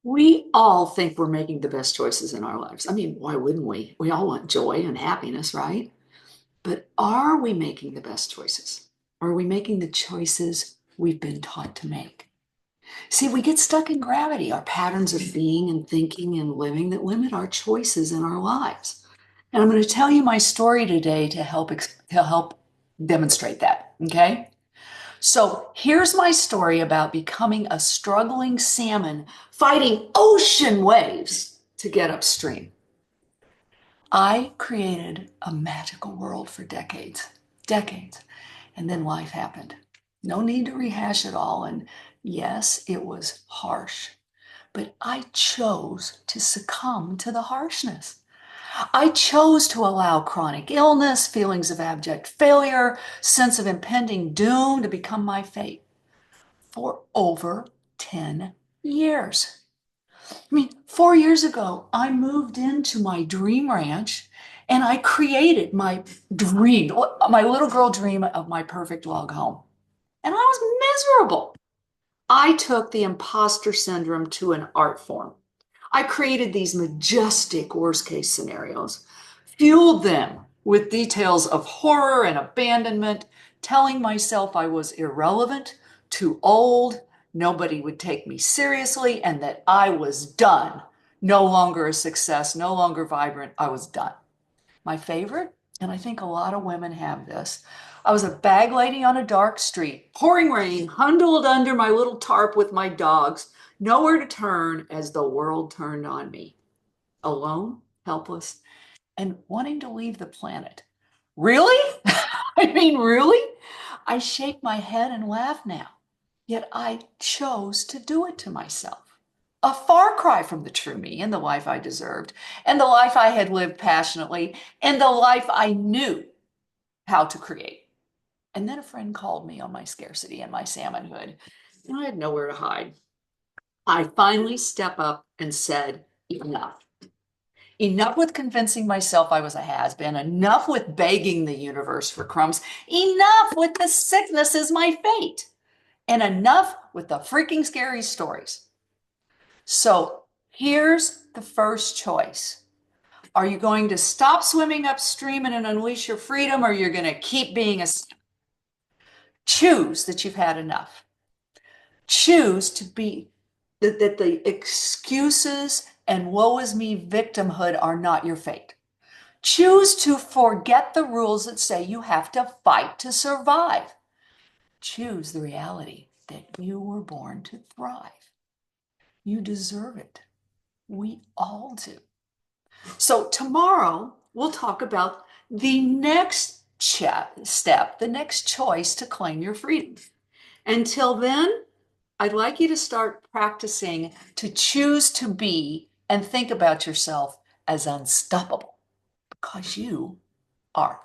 We all think we're making the best choices in our lives. I mean, why wouldn't we? We all want joy and happiness, right? But are we making the best choices? Are we making the choices we've been taught to make? See, we get stuck in gravity, our patterns of being and thinking and living that limit our choices in our lives. And I'm going to tell you my story today to help demonstrate that, okay? So here's my story about becoming a struggling salmon fighting ocean waves to get upstream. I created a magical world for decades, and then life happened. No need to rehash it all. And yes, it was harsh, but I chose to succumb to the harshness. I chose to allow chronic illness, feelings of abject failure, sense of impending doom to become my fate for over 10 years. I mean, 4 years ago, I moved into my dream ranch and I created my dream, my little girl dream of my perfect log home. And I was miserable. I took the imposter syndrome to an art form. I created these majestic worst case scenarios, fueled them with details of horror and abandonment, telling myself I was irrelevant, too old, nobody would take me seriously, and that I was done. No longer a success, no longer vibrant. I was done. My favorite, and I think a lot of women have this. I was a bag lady on a dark street, pouring rain, huddled under my little tarp with my dogs, nowhere to turn as the world turned on me. Alone, helpless, and wanting to leave the planet. Really? I mean, really? I shake my head and laugh now. Yet I chose to do it to myself. A far cry from the true me and the life I deserved, and the life I had lived passionately, and the life I knew how to create. And then a friend called me on my scarcity and my salmonhood, and I had nowhere to hide. I finally stepped up and said, enough. Enough with convincing myself I was a has-been. Enough with begging the universe for crumbs. Enough with the sickness is my fate. And enough with the freaking scary stories. So here's the first choice. Are you going to stop swimming upstream and unleash your freedom, or you're going to keep being a... Choose that you've had enough. Choose to be that the excuses and woe is me victimhood are not your fate. Choose to forget the rules that say you have to fight to survive. Choose the reality that you were born to thrive. You deserve it. We all do. So tomorrow we'll talk about the next step, the next choice to claim your freedom. Until then, I'd like you to start practicing to choose to be and think about yourself as unstoppable because you are.